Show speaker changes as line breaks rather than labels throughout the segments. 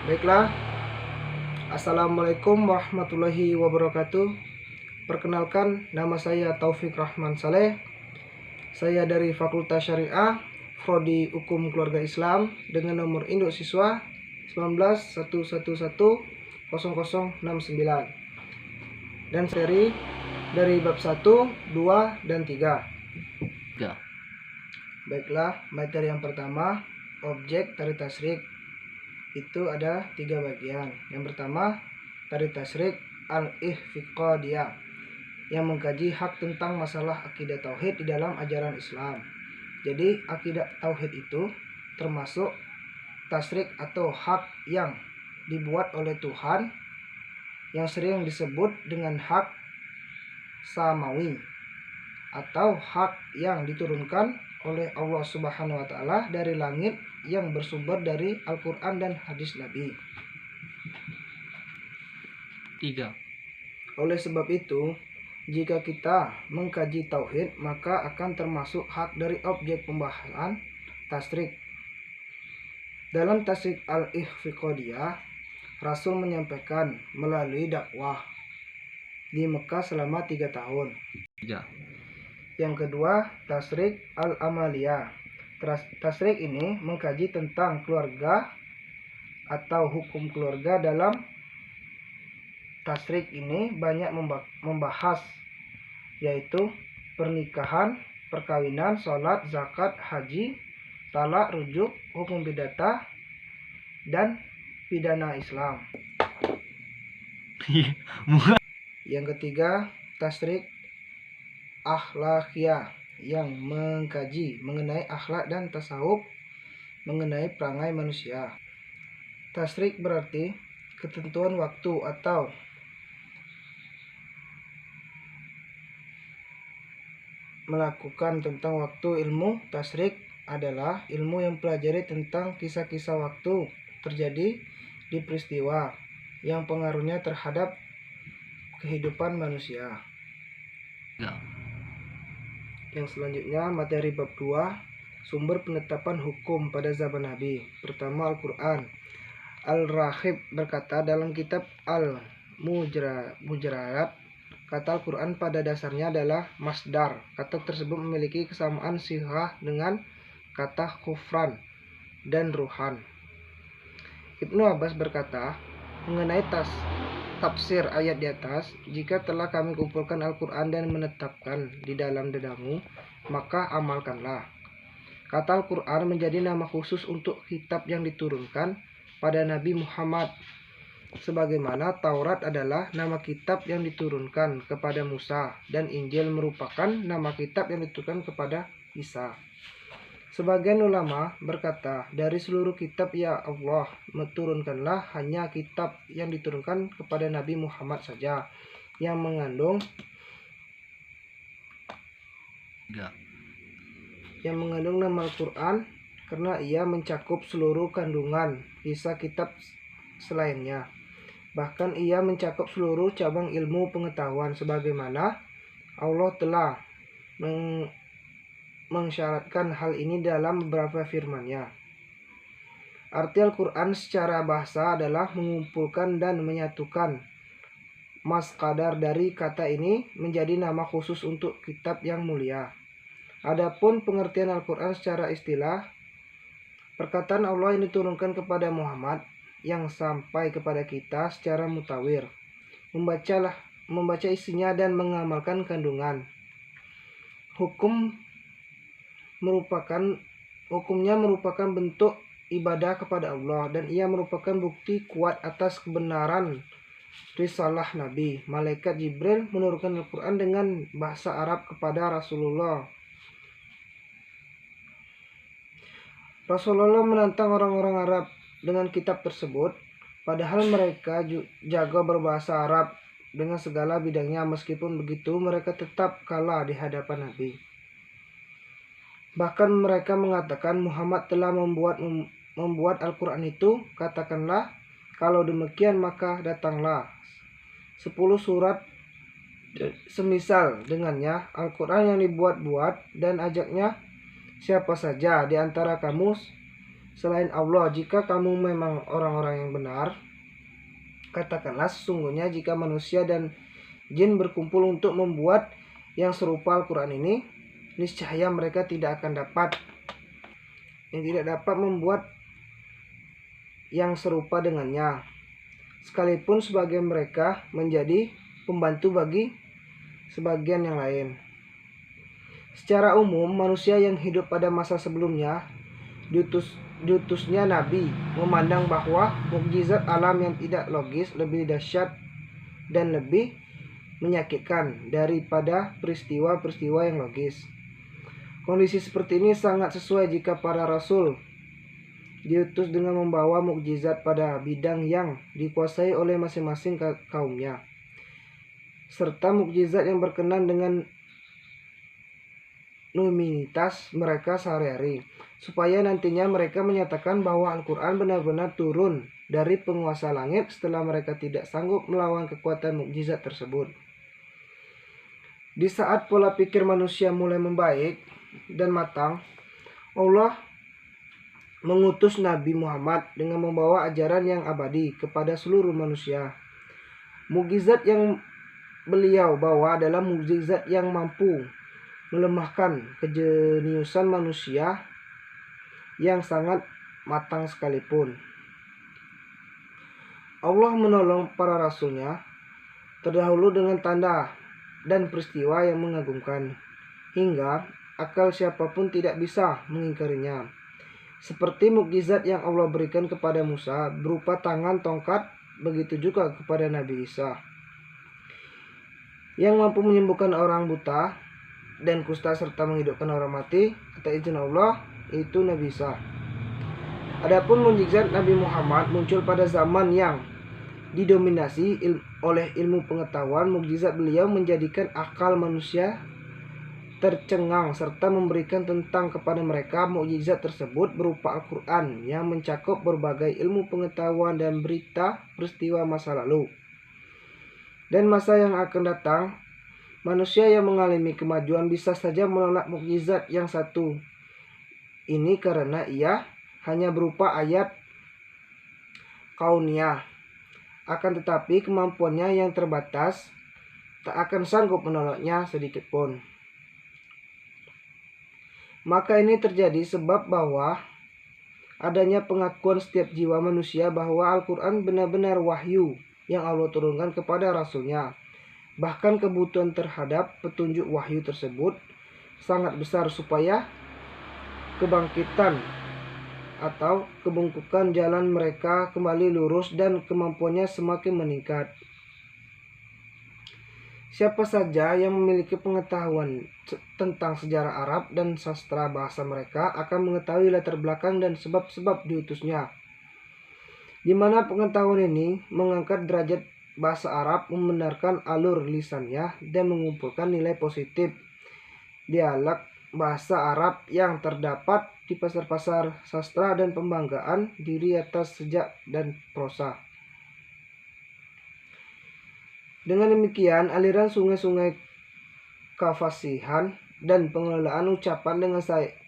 Baiklah, Assalamualaikum warahmatullahi wabarakatuh. Perkenalkan, nama saya Taufik Rahman Saleh. Saya dari Fakultas Syariah, Prodi Hukum Keluarga Islam, dengan nomor induk siswa 1911100069 dan seri dari bab 1, 2, dan 3. Baiklah, materi yang pertama, objek tarik tasyrik. Itu ada 3 bagian. Yang pertama, tarik tasyrik al-ihfiqadiyah, yang mengkaji hak tentang masalah akidah tauhid di dalam ajaran Islam. Jadi akidah tauhid itu termasuk tasyrik atau hak yang dibuat oleh Tuhan, yang sering disebut dengan hak samawi atau hak yang diturunkan oleh Allah Subhanahu wa taala dari langit yang bersumber dari Al-Qur'an dan hadis Nabi.
3.
Oleh sebab itu, jika kita mengkaji tauhid, maka akan termasuk hak dari objek pembahasan tasyrik. Dalam tasyrik al-ihfiqadiyah, Rasul menyampaikan melalui dakwah di Mekah selama 3 tahun.
3.
Yang kedua, tasyrik al-amaliyah. Tasyrik ini mengkaji tentang keluarga atau hukum keluarga. Dalam tasyrik ini banyak membahas, yaitu pernikahan, perkawinan, sholat, zakat, haji, talak, rujuk, hukum perdata, dan pidana Islam. Yang ketiga, tasyrik akhlakiyah, yang mengkaji mengenai akhlak dan tasawuf mengenai perangai manusia. Tasyrik berarti ketentuan waktu atau melakukan tentang waktu. Ilmu tasyrik adalah ilmu yang pelajari tentang kisah-kisah waktu terjadi di peristiwa yang pengaruhnya terhadap kehidupan manusia. Yang selanjutnya, materi bab 2, sumber penetapan hukum pada zaman Nabi. Pertama, Al-Quran. Al-Raghib berkata dalam kitab Al-Mujraat, kata Al-Quran pada dasarnya adalah masdar. Kata tersebut memiliki kesamaan sihah dengan kata kufran dan ruhan. Ibnu Abbas berkata mengenai tafsir ayat di atas, jika telah kami kumpulkan Al-Quran dan menetapkan di dalam dadamu, maka amalkanlah. Kata Al-Quran menjadi nama khusus untuk kitab yang diturunkan pada Nabi Muhammad, sebagaimana Taurat adalah nama kitab yang diturunkan kepada Musa dan Injil merupakan nama kitab yang diturunkan kepada Isa. Sebagian ulama berkata, dari seluruh kitab ya Allah, turunkanlah hanya kitab yang diturunkan kepada Nabi Muhammad saja, yang mengandung nama Al-Quran, karena ia mencakup seluruh kandungan sisa kitab selainnya. Bahkan ia mencakup seluruh cabang ilmu pengetahuan, sebagaimana Allah telah mensyaratkan hal ini dalam beberapa firman-Nya. Arti Al-Quran secara bahasa adalah mengumpulkan dan menyatukan. Masdar dari kata ini menjadi nama khusus untuk kitab yang mulia. Adapun pengertian Al-Quran secara istilah, perkataan Allah yang diturunkan kepada Muhammad yang sampai kepada kita secara mutawir, membaca isinya dan mengamalkan kandungan. Hukumnya merupakan bentuk ibadah kepada Allah, dan ia merupakan bukti kuat atas kebenaran risalah Nabi. Malaikat Jibril menurunkan Al-Quran dengan bahasa Arab kepada Rasulullah. Rasulullah menantang orang-orang Arab dengan kitab tersebut, padahal mereka jago berbahasa Arab dengan segala bidangnya. Meskipun begitu, mereka tetap kalah di hadapan Nabi. Bahkan mereka mengatakan Muhammad telah membuat Al-Quran itu. Katakanlah, kalau demikian maka datanglah 10 surat semisal dengannya, Al-Quran yang dibuat-buat, dan ajaknya siapa saja di antara kamu selain Allah. Jika kamu memang orang-orang yang benar, katakanlah sesungguhnya jika manusia dan jin berkumpul untuk membuat yang serupa Al-Quran ini, niscaya mereka tidak dapat membuat yang serupa dengannya, sekalipun sebagian mereka menjadi pembantu bagi sebagian yang lain. Secara umum, manusia yang hidup pada masa sebelumnya, diutusnya Nabi, memandang bahwa mukjizat alam yang tidak logis lebih dahsyat dan lebih menyakitkan daripada peristiwa-peristiwa yang logis. Kondisi seperti ini sangat sesuai jika para rasul diutus dengan membawa mukjizat pada bidang yang dikuasai oleh masing-masing kaumnya, serta mukjizat yang berkenan dengan numinalitas mereka sehari-hari, supaya nantinya mereka menyatakan bahwa Al-Quran benar-benar turun dari penguasa langit setelah mereka tidak sanggup melawan kekuatan mukjizat tersebut. Di saat pola pikir manusia mulai membaik dan matang, Allah mengutus Nabi Muhammad dengan membawa ajaran yang abadi kepada seluruh manusia. Mukjizat yang beliau bawa adalah mukjizat yang mampu melemahkan kejeniusan manusia yang sangat matang sekalipun. Allah menolong para rasulnya terdahulu dengan tanda dan peristiwa yang mengagumkan, hingga akal siapapun tidak bisa mengingkarinya. Seperti mukjizat yang Allah berikan kepada Musa berupa tangan tongkat, begitu juga kepada Nabi Isa yang mampu menyembuhkan orang buta dan kusta serta menghidupkan orang mati atas izin Allah, itu Nabi Isa. Adapun mukjizat Nabi Muhammad muncul pada zaman yang didominasi oleh ilmu pengetahuan. Mukjizat beliau menjadikan akal manusia tercengang serta memberikan tentang kepada mereka mukjizat tersebut berupa Al-Quran yang mencakup berbagai ilmu pengetahuan dan berita peristiwa masa lalu dan masa yang akan datang. Manusia yang mengalami kemajuan bisa saja menolak mukjizat yang satu ini karena ia hanya berupa ayat kauniyah. Akan tetapi kemampuannya yang terbatas tak akan sanggup menolaknya sedikit pun. Maka ini terjadi sebab bahwa adanya pengakuan setiap jiwa manusia bahwa Al-Quran benar-benar wahyu yang Allah turunkan kepada Rasulnya. Bahkan kebutuhan terhadap petunjuk wahyu tersebut sangat besar supaya kebangkitan atau kebengkukan jalan mereka kembali lurus dan kemampuannya semakin meningkat. Siapa saja yang memiliki pengetahuan tentang sejarah Arab dan sastra bahasa mereka akan mengetahui latar belakang dan sebab-sebab diutusnya, di mana pengetahuan ini mengangkat derajat bahasa Arab, membenarkan alur lisannya, dan mengumpulkan nilai positif dialek bahasa Arab yang terdapat di pasar-pasar sastra dan pembanggaan diri atas sejak dan prosa. Dengan demikian, aliran sungai-sungai kafasihan dan pengelolaan ucapan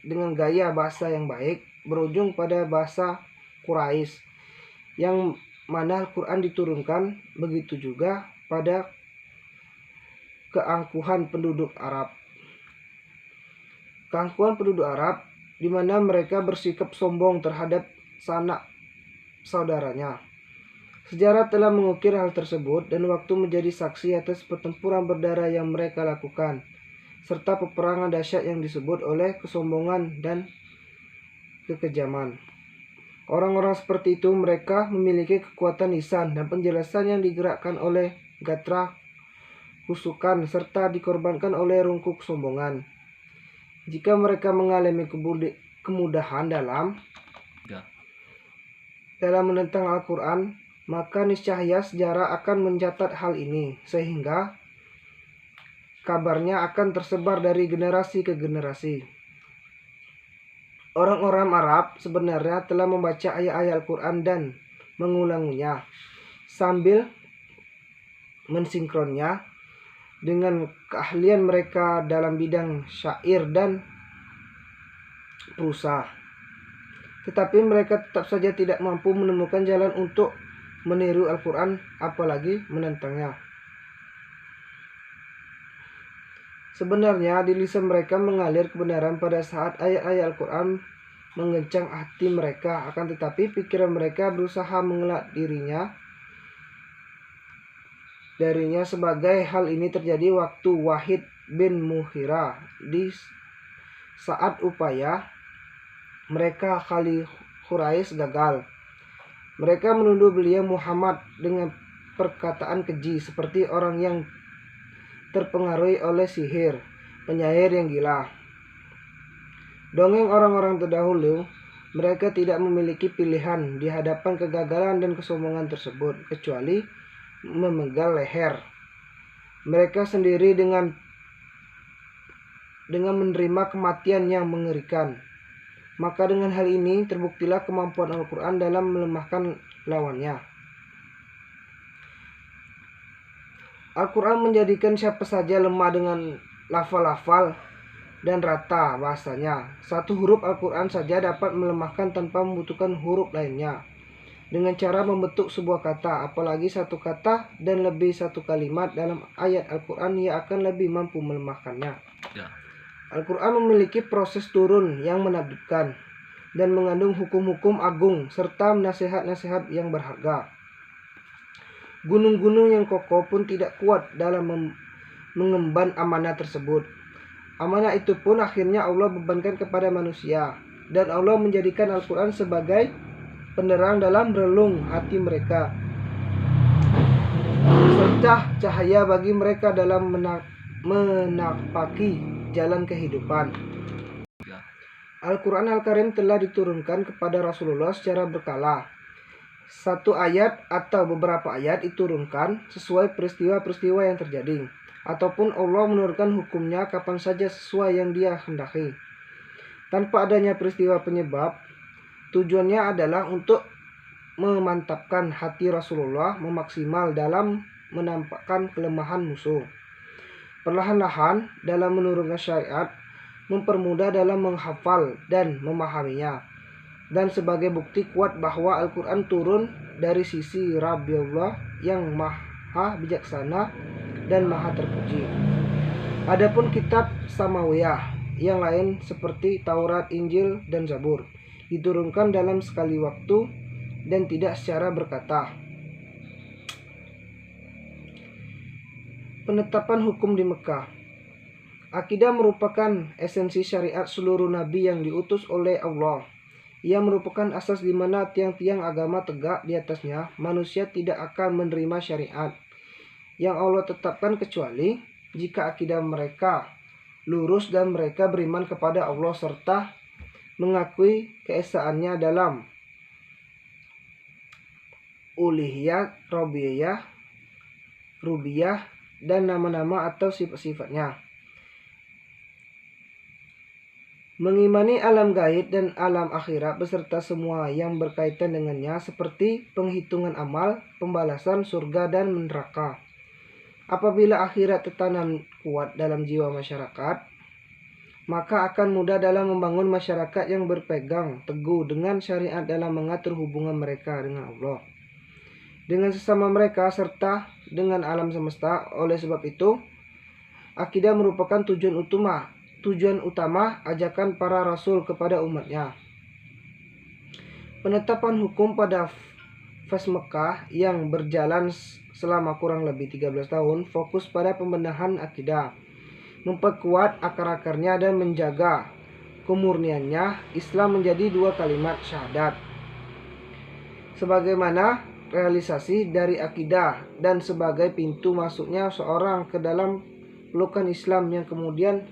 dengan gaya bahasa yang baik berujung pada bahasa Quraisy yang mana Al-Quran diturunkan, begitu juga pada keangkuhan penduduk Arab. Keangkuhan penduduk Arab di mana mereka bersikap sombong terhadap sanak saudaranya. Sejarah telah mengukir hal tersebut dan waktu menjadi saksi atas pertempuran berdarah yang mereka lakukan, serta peperangan dahsyat yang disebut oleh kesombongan dan kekejaman. Orang-orang seperti itu mereka memiliki kekuatan lisan dan penjelasan yang digerakkan oleh gatra kusukan serta dikorbankan oleh rungkuk kesombongan. Jika mereka mengalami kemudahan dalam menentang Al-Quran, maka niscaya sejarah akan mencatat hal ini, sehingga kabarnya akan tersebar dari generasi ke generasi. Orang-orang Arab sebenarnya telah membaca ayat-ayat Al-Quran dan mengulanginya, sambil mensinkronnya dengan keahlian mereka dalam bidang syair dan prosa. tetapi mereka tetap saja tidak mampu menemukan jalan untuk meniru Al-Quran, apalagi menentangnya. Sebenarnya di lisan mereka mengalir kebenaran pada saat ayat-ayat Al-Quran menggencang hati mereka, akan tetapi pikiran mereka berusaha mengelak darinya. Sebagai hal ini terjadi waktu Wahid bin Mughirah di saat upaya mereka Khalil Quraisy gagal. Mereka menuduh beliau Muhammad dengan perkataan keji seperti orang yang terpengaruhi oleh sihir, penyair yang gila. Dongeng orang-orang terdahulu, mereka tidak memiliki pilihan di hadapan kegagalan dan kesombongan tersebut, kecuali memegang leher mereka sendiri dengan menerima kematian yang mengerikan. Maka dengan hal ini terbuktilah kemampuan Al-Quran dalam melemahkan lawannya. Al-Quran menjadikan siapa saja lemah dengan lafal-lafal dan rata bahasanya. Satu huruf Al-Quran saja dapat melemahkan tanpa membutuhkan huruf lainnya. Dengan cara membentuk sebuah kata, apalagi satu kata dan lebih satu kalimat dalam ayat Al-Quran, ia akan lebih mampu melemahkannya.
Ya.
Al-Quran memiliki proses turun yang menakjubkan dan mengandung hukum-hukum agung serta nasihat-nasihat yang berharga. Gunung-gunung yang kokoh pun tidak kuat dalam mengemban amanah tersebut. Amanah itu pun akhirnya Allah bebankan kepada manusia, dan Allah menjadikan Al-Quran sebagai penerang dalam relung hati mereka, serta cahaya bagi mereka dalam menapaki jalan kehidupan. Al-Quran Al-Karim telah diturunkan kepada Rasulullah secara berkala. Satu ayat atau beberapa ayat diturunkan sesuai peristiwa-peristiwa yang terjadi, ataupun Allah menurunkan hukumnya kapan saja sesuai yang Dia hendaki. Tanpa adanya peristiwa penyebab, tujuannya adalah untuk memantapkan hati Rasulullah memaksimal dalam menampakkan kelemahan musuh. Perlahan-lahan dalam menurunkan syariat, mempermudah dalam menghafal dan memahaminya. Dan sebagai bukti kuat bahwa Al-Quran turun dari sisi Rabbullah yang maha bijaksana dan maha terpuji. Adapun kitab Samawiyah yang lain seperti Taurat, Injil, dan Zabur diturunkan dalam sekali waktu dan tidak secara berkata. Penetapan hukum di Mekah. Akidah merupakan esensi syariat seluruh nabi yang diutus oleh Allah. Ia merupakan asas di mana tiang-tiang agama tegak di atasnya. Manusia tidak akan menerima syariat yang Allah tetapkan kecuali jika akidah mereka lurus dan mereka beriman kepada Allah serta mengakui keesaannya dalam uluhiyah, rububiyah, dan nama-nama atau sifat-sifatnya. Mengimani alam gaib dan alam akhirat beserta semua yang berkaitan dengannya seperti penghitungan amal, pembalasan, surga, dan neraka. Apabila akhirat tertanam kuat dalam jiwa masyarakat, maka akan mudah dalam membangun masyarakat yang berpegang teguh dengan syariat dalam mengatur hubungan mereka dengan Allah, dengan sesama mereka, serta dengan alam semesta. Oleh sebab itu, akidah merupakan tujuan utama ajakan para rasul kepada umatnya. Penetapan hukum pada fase Mekah yang berjalan selama kurang lebih 13 tahun fokus pada pembenahan akidah, memperkuat akar-akarnya dan menjaga kemurniannya. Islam menjadi 2 kalimat syahadat sebagaimana realisasi dari akidah dan sebagai pintu masuknya seorang ke dalam pelukan Islam yang kemudian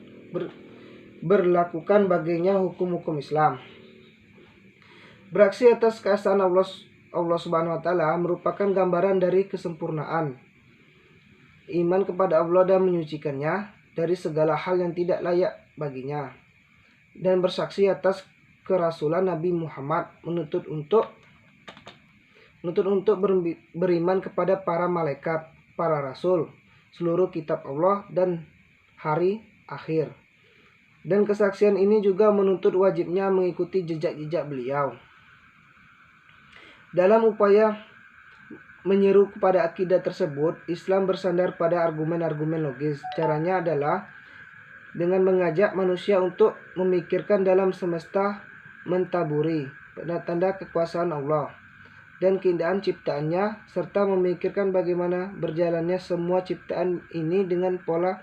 berlakukan baginya hukum-hukum Islam. Beraksi atas keesaan Allah Subhanahu wa taala merupakan gambaran dari kesempurnaan iman kepada Allah dan menyucikannya dari segala hal yang tidak layak baginya, dan bersaksi atas kerasulan Nabi Muhammad, menuntut untuk beriman kepada para malaikat, para rasul, seluruh kitab Allah dan hari akhir. Dan kesaksian ini juga menuntut wajibnya mengikuti jejak-jejak beliau. Dalam upaya menyeru kepada akidah tersebut, Islam bersandar pada argumen-argumen logis. Caranya adalah dengan mengajak manusia untuk memikirkan dalam semesta mentaburi tanda-tanda kekuasaan Allah dan keindahan ciptaannya, serta memikirkan bagaimana berjalannya semua ciptaan ini dengan pola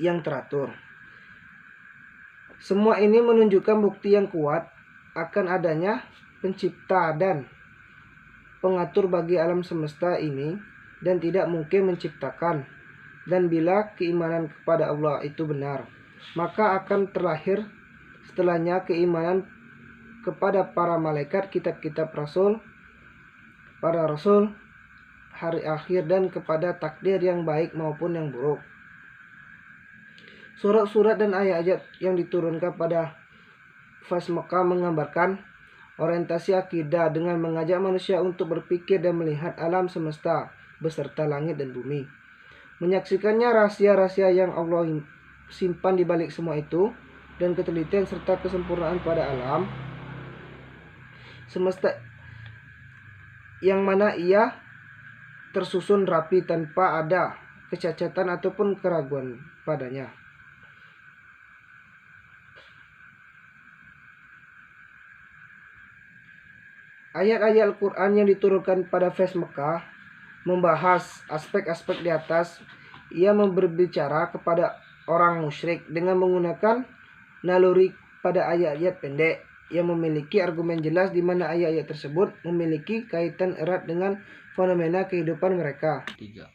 yang teratur. Semua ini menunjukkan bukti yang kuat akan adanya pencipta dan pengatur bagi alam semesta ini dan tidak mungkin menciptakan. Dan bila keimanan kepada Allah itu benar, maka akan terlahir setelahnya keimanan kepada para malaikat, kitab-kitab rasul, para rasul, hari akhir, dan kepada takdir yang baik maupun yang buruk. Surat-surat dan ayat-ayat yang diturunkan pada fase Mekah menggambarkan orientasi akidah dengan mengajak manusia untuk berpikir dan melihat alam semesta beserta langit dan bumi. Menyaksikannya rahasia-rahasia yang Allah simpan di balik semua itu dan ketelitian serta kesempurnaan pada alam semesta yang mana ia tersusun rapi tanpa ada kecacatan ataupun keraguan padanya. Ayat-ayat Al-Quran yang diturunkan pada fase Mekah membahas aspek-aspek di atas. Ia berbicara kepada orang musyrik dengan menggunakan naluri pada ayat-ayat pendek yang memiliki argumen jelas di mana ayat-ayat tersebut memiliki kaitan erat dengan fenomena kehidupan mereka.
3.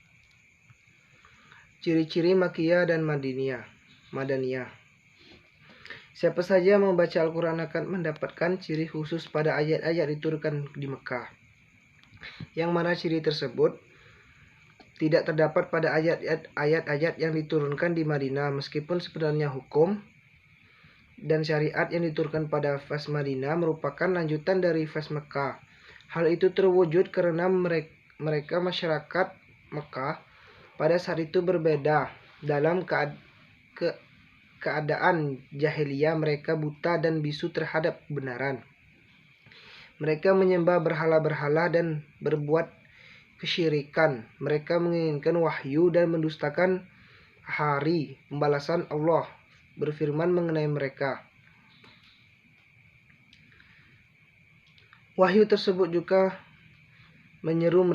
Ciri-ciri Makkiyah dan Madaniyah. Siapa saja yang membaca Al-Quran akan mendapatkan ciri khusus pada ayat-ayat diturunkan di Mekah, yang mana ciri tersebut tidak terdapat pada ayat-ayat yang diturunkan di Madinah, meskipun sebenarnya hukum dan syariat yang diturunkan pada fase Madinah merupakan lanjutan dari fase Mekah. Hal itu terwujud karena mereka masyarakat Mekah pada saat itu berbeda. Dalam keadaan jahiliyah, mereka buta dan bisu terhadap kebenaran. Mereka menyembah berhala-berhala dan berbuat kesyirikan. Mereka menginginkan wahyu dan mendustakan hari pembalasan Allah berfirman mengenai mereka. Wahyu tersebut juga menyuruh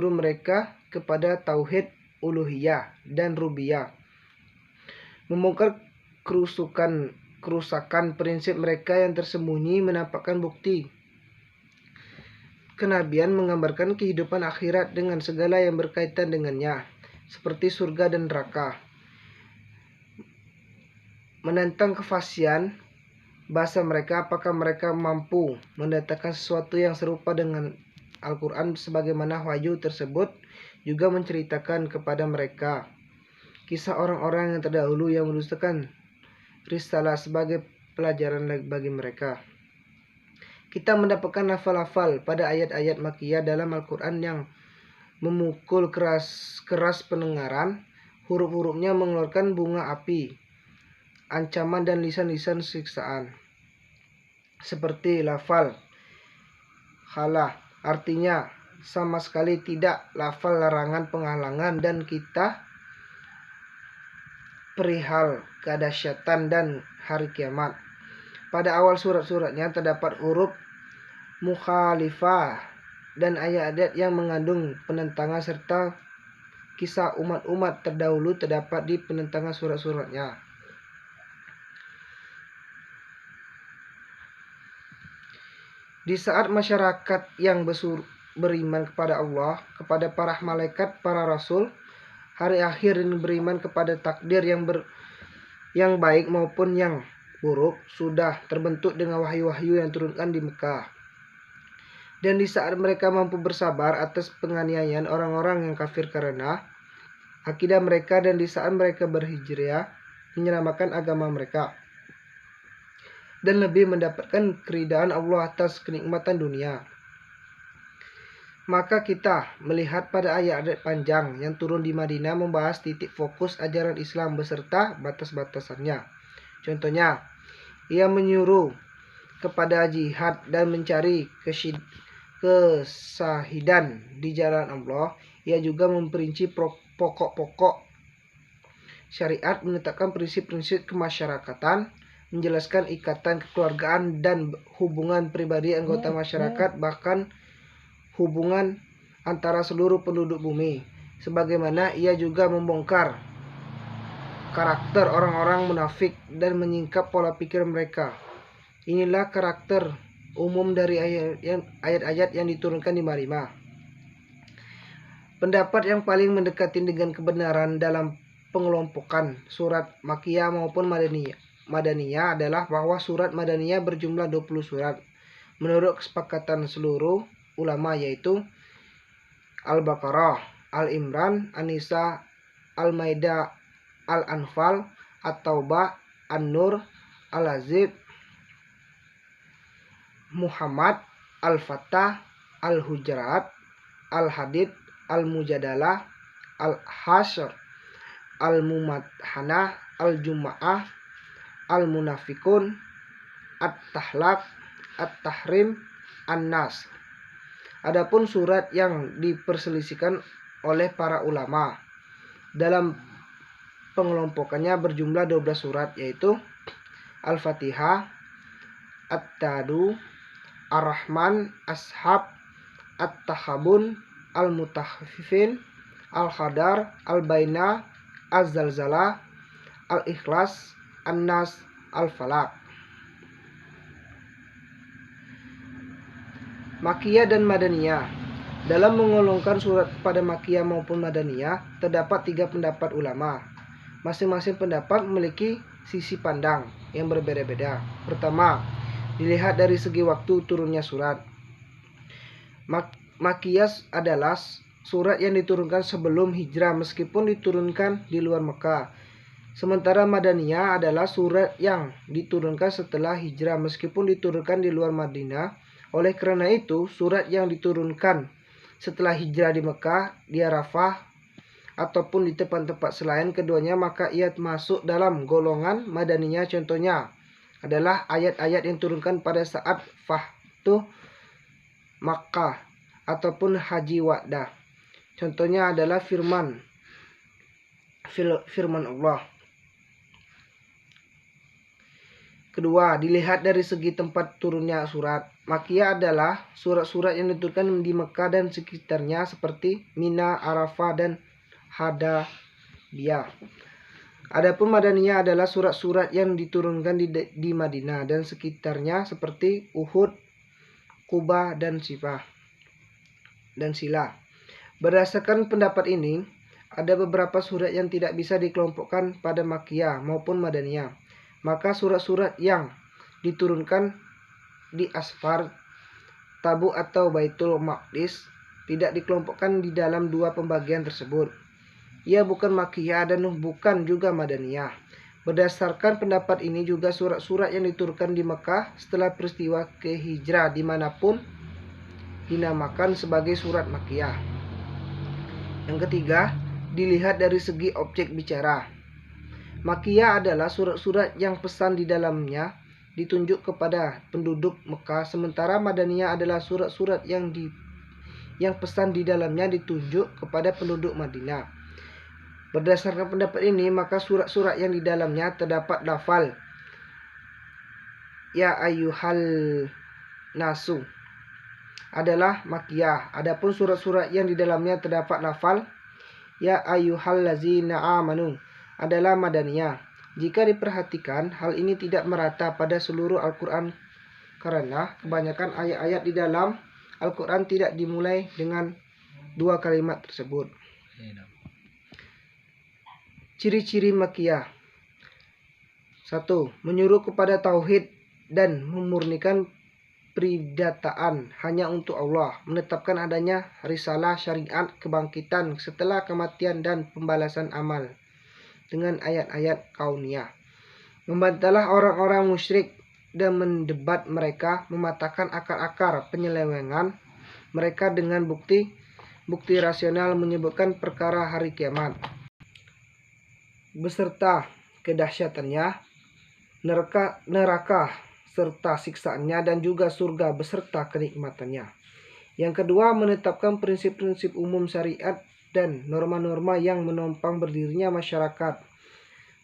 mereka kepada tauhid uluhiyah dan rububiyah, membongkar kerusakan prinsip mereka yang tersembunyi, menampakkan bukti kenabian, menggambarkan kehidupan akhirat dengan segala yang berkaitan dengannya, seperti surga dan neraka, menantang kefasihan bahasa mereka, apakah mereka mampu mendatangkan sesuatu yang serupa dengan Al-Quran, sebagaimana wahyu tersebut juga menceritakan kepada mereka kisah orang-orang yang terdahulu yang mendustakan risalah sebagai pelajaran bagi mereka. Kita mendapatkan lafal-lafal pada ayat-ayat Makkiyah dalam Al-Quran yang memukul keras pendengaran. Huruf-hurufnya mengeluarkan bunga api, ancaman dan lisan-lisan siksaan. Seperti lafal khalah, artinya sama sekali tidak, lafal larangan, penghalangan, dan kita perihal kedahsyatan dan hari kiamat. Pada awal surat-suratnya terdapat huruf mukhalifah dan ayat-ayat yang mengandung penentangan serta kisah umat-umat terdahulu terdapat di penentangan surat-suratnya. Di saat masyarakat yang beriman kepada Allah, kepada para malaikat, para rasul, hari akhir, dan beriman kepada takdir yang baik maupun yang buruk sudah terbentuk dengan wahyu-wahyu yang turunkan di Mekah. Dan di saat mereka mampu bersabar atas penganiayaan orang-orang yang kafir karena akidah mereka, dan di saat mereka berhijrah menyelamatkan agama mereka dan lebih mendapatkan keridaan Allah atas kenikmatan dunia, maka kita melihat pada ayat-ayat panjang yang turun di Madinah membahas titik fokus ajaran Islam beserta batas-batasannya. Contohnya, ia menyuruh kepada jihad dan mencari kesahidan di jalan Allah. Ia juga memperinci pokok-pokok syariat, menetapkan prinsip-prinsip kemasyarakatan, menjelaskan ikatan kekeluargaan dan hubungan pribadi anggota masyarakat, bahkan hubungan antara seluruh penduduk bumi. Sebagaimana ia juga membongkar karakter orang-orang munafik dan menyingkap pola pikir mereka. Inilah karakter umum dari ayat-ayat yang diturunkan di Marimah. Pendapat yang paling mendekati dengan kebenaran dalam pengelompokan surat Makkiyah maupun Madaniyah adalah bahwa surat Madaniyah berjumlah 20 surat. Menurut kesepakatan seluruh ulama, yaitu Al-Baqarah, Al-Imran, An-Nisa, Al-Maidah, Al-Anfal, At-Taubah, An-Nur, Al-Ahzab, Muhammad, Al-Fatah, Al-Hujurat, Al-Hadid, Al-Mujadalah, Al-Hasyr, Al-Mumadhanah, Al-Jumu'ah, Al-Munafikun, At-Tahlaq, At-Tahrim, An-Nas. Adapun surat yang diperselisihkan oleh para ulama dalam pengelompokannya berjumlah 12 surat, yaitu Al-Fatihah, At-Tadu, Ar-Rahman, Ashab, At-Takhabun, Al-Mutaffifin, Al-Qadar, Al-Baina, Az-Zalzalah, Al-Ikhlas, An-Nas, Al-Falaq. Makkiyah dan Madaniyah. Dalam mengolongkan surat kepada Makkiyah maupun Madaniyah, terdapat 3 pendapat ulama. Masing-masing pendapat memiliki sisi pandang yang berbeda-beda. Pertama, dilihat dari segi waktu turunnya surat. Makkiyah adalah surat yang diturunkan sebelum hijrah meskipun diturunkan di luar Mekah. Sementara Madaniyah adalah surat yang diturunkan setelah hijrah meskipun diturunkan di luar Madinah. Oleh karena itu, surat yang diturunkan setelah hijrah di Mekah, di Arafah, ataupun di tempat-tempat selain keduanya, maka ia masuk dalam golongan Madaniyah. Contohnya adalah ayat-ayat yang diturunkan pada saat Fathu Makkah ataupun Haji Wadah. Contohnya adalah firman Allah. Kedua, dilihat dari segi tempat turunnya surat. Makkiyah adalah surat-surat yang diturunkan di Mekah dan sekitarnya seperti Mina, Arafah, dan Hadaybiyah. Adapun Madaniyah adalah surat-surat yang diturunkan di Madinah dan sekitarnya seperti Uhud, Quba, dan Sila. Berdasarkan pendapat ini, ada beberapa surat yang tidak bisa dikelompokkan pada Makkiyah maupun Madaniyah. Maka surat-surat yang diturunkan di Asfar, Tabu atau Baitul Maqdis tidak dikelompokkan di dalam 2 pembagian tersebut. Ia bukan Makkiyah dan bukan juga Madaniyah. Berdasarkan pendapat ini juga surat-surat yang diturunkan di Mekah setelah peristiwa kehijrah dimanapun dinamakan sebagai surat Makkiyah. Yang ketiga, dilihat dari segi objek bicara. Makkiyah adalah surat-surat yang pesan di dalamnya ditunjuk kepada penduduk Mekah, sementara Madaniyah adalah surat-surat yang pesan di dalamnya ditunjuk kepada penduduk Madinah. Berdasarkan pendapat ini, maka surat-surat yang di dalamnya terdapat lafal Ya ayyuhal nasu adalah Makkiyah. Adapun surat-surat yang di dalamnya terdapat lafal Ya ayyuhallazina amanu adalah Madaniyah. Jika diperhatikan, hal ini tidak merata pada seluruh Al-Quran karena kebanyakan ayat-ayat di dalam Al-Quran tidak dimulai dengan 2 kalimat tersebut. Ciri-ciri Makkiyah. 1. Menyuruh kepada tauhid dan memurnikan peridataan hanya untuk Allah, menetapkan adanya risalah syariat kebangkitan setelah kematian dan pembalasan amal dengan ayat-ayat kauniyah. Membantahlah orang-orang musyrik dan mendebat mereka, mematahkan akar-akar penyelewengan mereka dengan bukti rasional menyebutkan perkara hari kiamat beserta kedahsyatannya, neraka serta siksaannya dan juga surga beserta kenikmatannya. Yang kedua, menetapkan prinsip-prinsip umum syariat dan norma-norma yang menopang berdirinya masyarakat.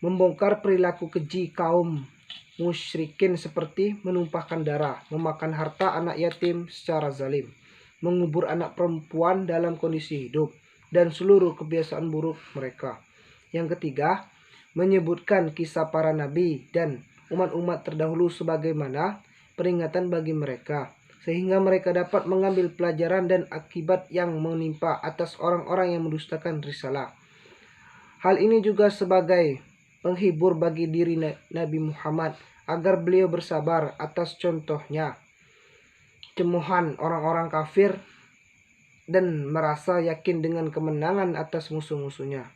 Membongkar perilaku keji kaum musyrikin seperti menumpahkan darah, memakan harta anak yatim secara zalim, mengubur anak perempuan dalam kondisi hidup, dan seluruh kebiasaan buruk mereka. Yang ketiga, menyebutkan kisah para nabi dan umat-umat terdahulu sebagaimana peringatan bagi mereka, sehingga mereka dapat mengambil pelajaran dan akibat yang menimpa atas orang-orang yang mendustakan risalah. Hal ini juga sebagai penghibur bagi diri Nabi Muhammad agar beliau bersabar atas contohnya cemohan orang-orang kafir dan merasa yakin dengan kemenangan atas musuh-musuhnya.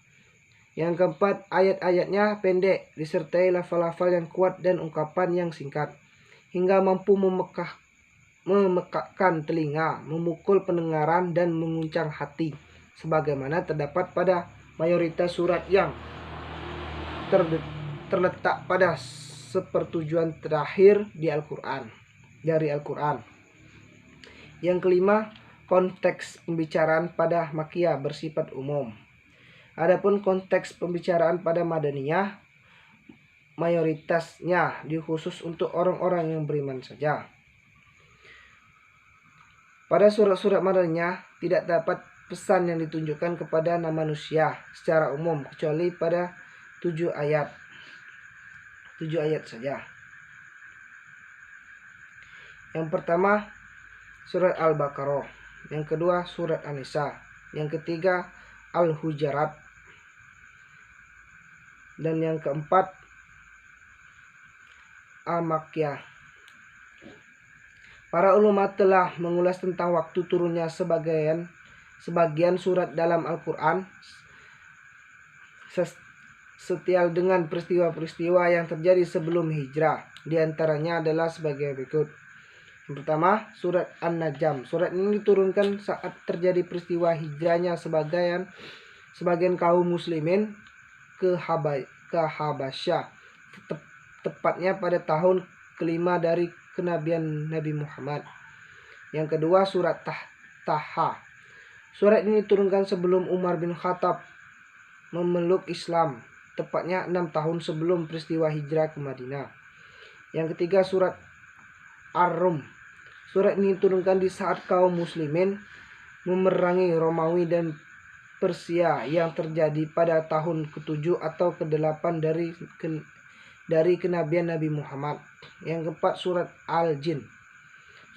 Yang keempat, ayat-ayatnya pendek disertai lafal-lafal yang kuat dan ungkapan yang singkat hingga mampu memekakkan telinga, memukul pendengaran dan menguncang hati, sebagaimana terdapat pada mayoritas surat yang terletak pada sepertujuan terakhir dari Al-Quran. Yang kelima, konteks pembicaraan pada Makkiyah bersifat umum. Adapun konteks pembicaraan pada Madaniyah mayoritasnya dikhusus untuk orang-orang yang beriman saja. Pada surat-surat Madaniyah tidak dapat pesan yang ditunjukkan kepada manusia secara umum kecuali pada 7 ayat saja. Yang pertama, surat Al-Baqarah. Yang kedua, surat An-Nisa. Yang ketiga, Al-Hujarat. Dan yang keempat, Al-Makkiyah. Para ulama telah mengulas tentang waktu turunnya sebagian surat dalam Al-Quran setial dengan peristiwa-peristiwa yang terjadi sebelum hijrah. Di antaranya adalah sebagai berikut. Yang pertama, surat An-Najm. Surat ini diturunkan saat terjadi peristiwa hijrahnya sebagian kaum muslimin ke Habasyah, tepatnya pada tahun kelima dari kenabian Nabi Muhammad. Yang kedua, surat Taha. Surat ini diturunkan sebelum Umar bin Khattab memeluk Islam, tepatnya 6 tahun sebelum peristiwa hijrah ke Madinah. Yang ketiga, surat Ar-Rum. Surat ini diturunkan di saat kaum muslimin memerangi Romawi dan Persia yang terjadi pada tahun ke-7 atau ke-8 dari kenabian Nabi Muhammad. Yang keempat, surat Al-Jin.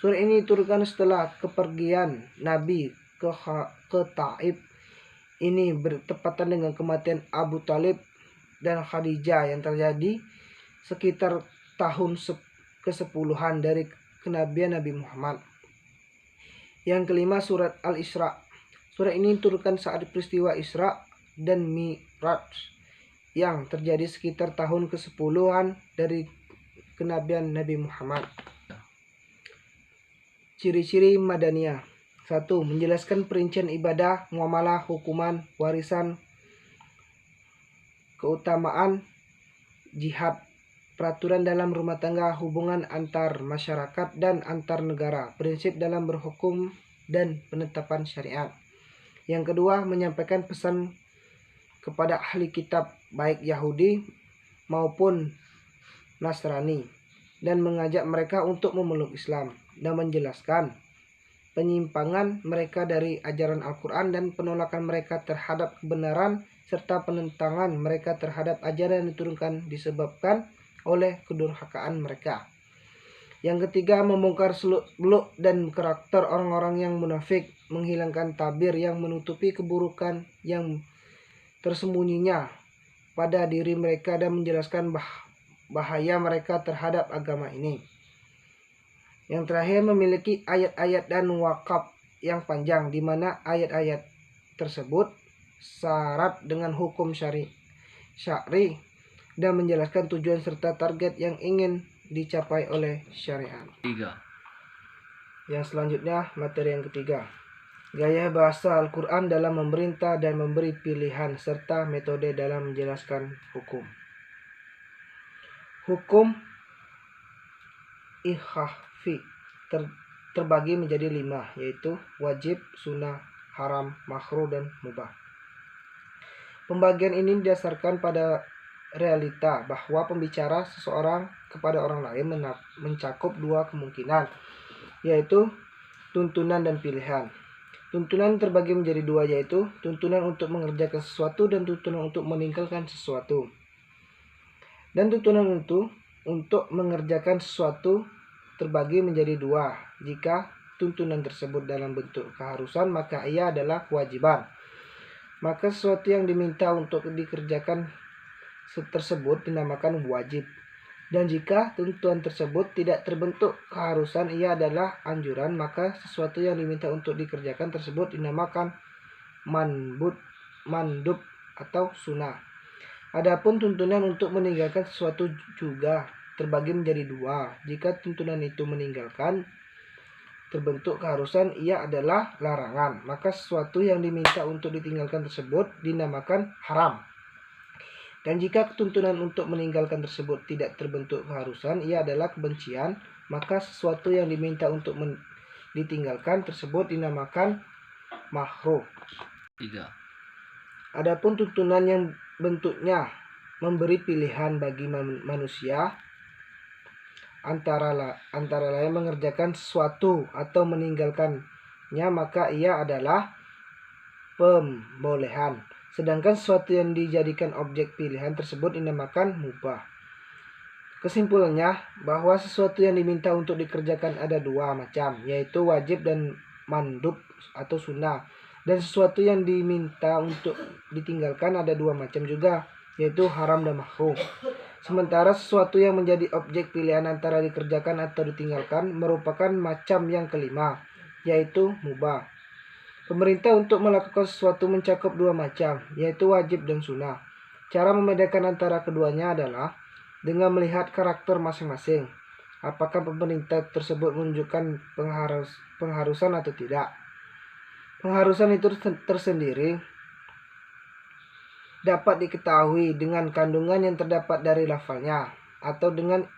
Surat ini diturunkan setelah kepergian Nabi ke Taif. Ini bertepatan dengan kematian Abu Talib dan Khadijah yang terjadi sekitar tahun ke-10-an dari kenabian Nabi Muhammad. Yang kelima, surat Al-Isra. Surat ini diturunkan saat peristiwa Isra dan Mi'raj yang terjadi sekitar tahun ke-10-an dari kenabian Nabi Muhammad. Ciri-ciri Madaniyah. 1. Menjelaskan perincian ibadah, muamalah, hukuman, warisan, keutamaan, jihad, peraturan dalam rumah tangga, hubungan antar masyarakat dan antar negara, prinsip dalam berhukum dan penetapan syariat. Yang kedua, menyampaikan pesan kepada ahli kitab baik Yahudi maupun Nasrani dan mengajak mereka untuk memeluk Islam dan menjelaskan penyimpangan mereka dari ajaran Al-Quran dan penolakan mereka terhadap kebenaran serta penentangan mereka terhadap ajaran yang diturunkan disebabkan oleh kedurhakaan mereka. Yang ketiga, membongkar seluk-beluk dan karakter orang-orang yang munafik, menghilangkan tabir yang menutupi keburukan yang tersembunyinya pada diri mereka dan menjelaskan bahaya mereka terhadap agama ini. Yang terakhir, memiliki ayat-ayat dan wakaf yang panjang, di mana ayat-ayat tersebut syarat dengan hukum syari dan menjelaskan tujuan serta target yang ingin dicapai oleh syariat.
3.
Yang selanjutnya, materi yang ketiga, gaya bahasa Al-Quran dalam memerintah dan memberi pilihan serta metode dalam menjelaskan hukum. Hukum ihfafi terbagi menjadi 5, yaitu wajib, sunnah, haram, makruh, dan mubah. Pembagian ini didasarkan pada realita bahwa pembicara seseorang kepada orang lain mencakup dua kemungkinan, yaitu tuntunan dan pilihan. Tuntunan terbagi menjadi dua, yaitu tuntunan untuk mengerjakan sesuatu dan tuntunan untuk meninggalkan sesuatu. Dan tuntunan untuk mengerjakan sesuatu terbagi menjadi dua. Jika tuntunan tersebut dalam bentuk keharusan, maka ia adalah kewajiban. Maka sesuatu yang diminta untuk dikerjakan tersebut dinamakan wajib. Dan jika tuntunan tersebut tidak terbentuk keharusan, ia adalah anjuran, maka sesuatu yang diminta untuk dikerjakan tersebut dinamakan mandub atau sunnah. Adapun tuntunan untuk meninggalkan sesuatu juga terbagi menjadi dua. Jika tuntunan itu meninggalkan terbentuk keharusan, ia adalah larangan, maka sesuatu yang diminta untuk ditinggalkan tersebut dinamakan haram. Dan jika tuntunan untuk meninggalkan tersebut tidak terbentuk keharusan, ia adalah kebencian, maka sesuatu yang diminta untuk ditinggalkan tersebut dinamakan makruh.
3.
Adapun tuntunan yang bentuknya memberi pilihan bagi manusia antara lain mengerjakan sesuatu atau meninggalkannya, maka ia adalah pembolehan. Sedangkan sesuatu yang dijadikan objek pilihan tersebut dinamakan mubah. Kesimpulannya, bahwa sesuatu yang diminta untuk dikerjakan ada dua macam, yaitu wajib dan mandub atau sunnah. Dan sesuatu yang diminta untuk ditinggalkan ada dua macam juga, yaitu haram dan makruh. Sementara sesuatu yang menjadi objek pilihan antara dikerjakan atau ditinggalkan merupakan macam yang kelima, yaitu mubah. Pemerintah untuk melakukan sesuatu mencakup dua macam, yaitu wajib dan sunnah. Cara membedakan antara keduanya adalah dengan melihat karakter masing-masing. Apakah pemerintah tersebut menunjukkan pengharusan atau tidak. Pengharusan itu tersendiri dapat diketahui dengan kandungan yang terdapat dari lafalnya, atau dengan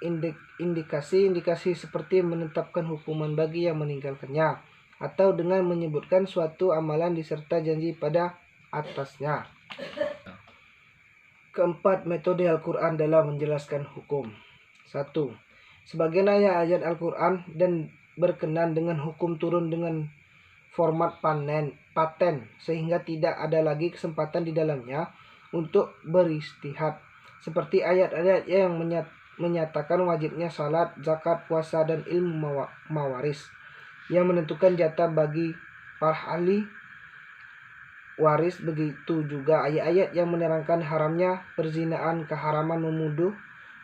indikasi-indikasi seperti menetapkan hukuman bagi yang meninggalkannya, atau dengan menyebutkan suatu amalan diserta janji pada atasnya. Keempat, metode Al-Quran dalam menjelaskan hukum. 1. Sebagian ayat Al-Quran dan berkenan dengan hukum turun dengan format paten, sehingga tidak ada lagi kesempatan di dalamnya untuk beristihad. Seperti ayat-ayat yang menyatakan wajibnya salat, zakat, puasa, dan ilmu mawaris, yang menentukan jatah bagi para ahli waris. Begitu juga ayat-ayat yang menerangkan haramnya perzinaan, keharaman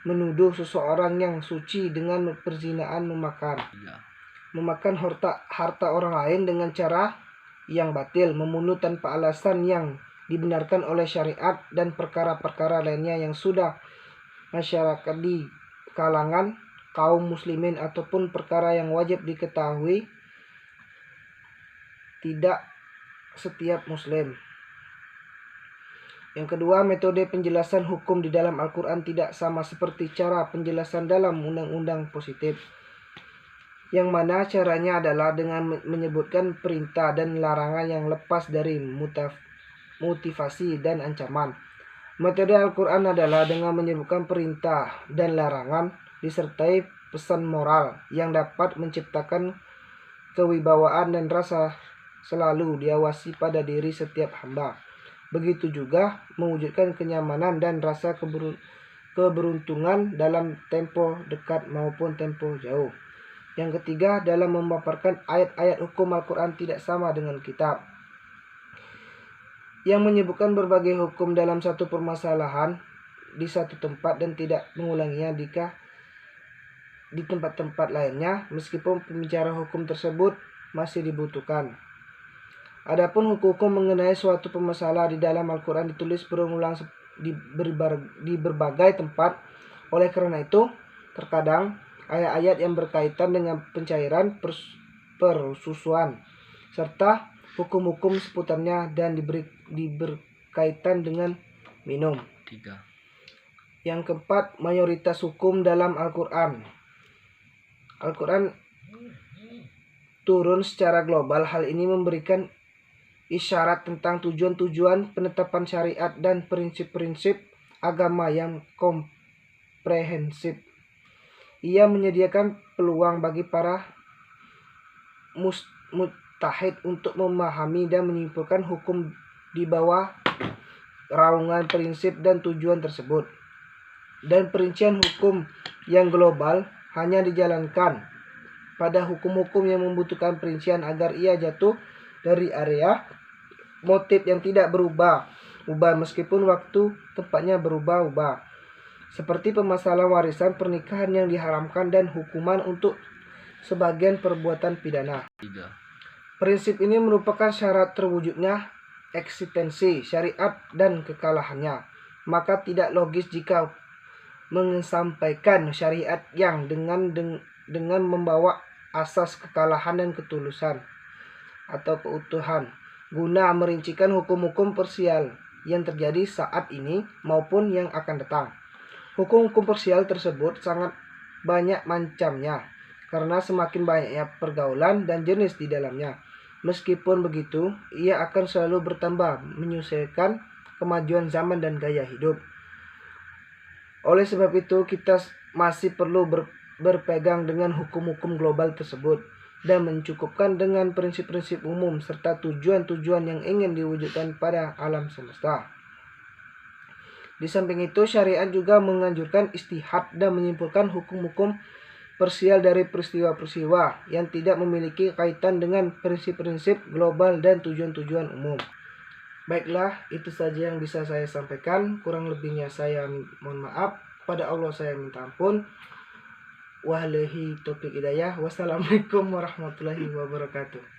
menuduh seseorang yang suci dengan perzinaan, memakan harta orang lain dengan cara yang batil, membunuh tanpa alasan yang dibenarkan oleh syariat, dan perkara-perkara lainnya yang sudah masyarakat di kalangan kaum muslimin ataupun perkara yang wajib diketahui tidak setiap muslim. Yang kedua, metode penjelasan hukum di dalam Al-Quran tidak sama seperti cara penjelasan dalam undang-undang positif, yang mana caranya adalah dengan menyebutkan perintah dan larangan yang lepas dari motivasi dan ancaman. Metode Al-Quran adalah dengan menyebutkan perintah dan larangan disertai pesan moral yang dapat menciptakan kewibawaan dan rasa selalu diawasi pada diri setiap hamba. Begitu juga mewujudkan kenyamanan dan rasa keberuntungan dalam tempo dekat maupun tempo jauh. Yang ketiga, dalam memaparkan ayat-ayat hukum Al-Quran tidak sama dengan kitab yang menyebutkan berbagai hukum dalam satu permasalahan di satu tempat dan tidak mengulanginya jika di tempat-tempat lainnya, meskipun pembicara hukum tersebut masih dibutuhkan. Adapun hukum mengenai suatu permasalahan di dalam Al-Quran ditulis berulang di berbagai tempat. Oleh karena itu, terkadang ayat-ayat yang berkaitan dengan pencairan persusuan serta hukum-hukum seputarnya dan berkaitan dengan minum.
3.
Yang keempat, mayoritas hukum dalam Al-Quran Al-Quran turun secara global. Hal ini memberikan isyarat tentang tujuan-tujuan penetapan syariat dan prinsip-prinsip agama yang komprehensif. Ia menyediakan peluang bagi para mujtahid untuk memahami dan menyimpulkan hukum di bawah raungan prinsip dan tujuan tersebut. Dan perincian hukum yang global hanya dijalankan pada hukum-hukum yang membutuhkan perincian agar ia jatuh dari area motif yang tidak berubah meskipun waktu tempatnya berubah-ubah, seperti permasalahan warisan, pernikahan yang diharamkan, dan hukuman untuk sebagian perbuatan pidana.
3.
Prinsip ini merupakan syarat terwujudnya eksistensi syariat dan kekalahannya. Maka tidak logis jika mengesampaikan syariat yang dengan membawa asas kekalahan dan ketulusan atau keutuhan, guna merincikan hukum-hukum parsial yang terjadi saat ini maupun yang akan datang. Hukum-hukum parsial tersebut sangat banyak macamnya karena semakin banyaknya pergaulan dan jenis di dalamnya. Meskipun begitu, ia akan selalu bertambah menyesuaikan kemajuan zaman dan gaya hidup. Oleh sebab itu, kita masih perlu berpegang dengan hukum-hukum global tersebut dan mencukupkan dengan prinsip-prinsip umum serta tujuan-tujuan yang ingin diwujudkan pada alam semesta. Di samping itu, syariat juga menganjurkan istihad dan menyimpulkan hukum-hukum parsial dari peristiwa-peristiwa yang tidak memiliki kaitan dengan prinsip-prinsip global dan tujuan-tujuan umum. Baiklah, itu saja yang bisa saya sampaikan. Kurang lebihnya saya mohon maaf. Pada Allah saya minta ampun. Wabillahi taufiq hidayah. Wassalamualaikum warahmatullahi wabarakatuh.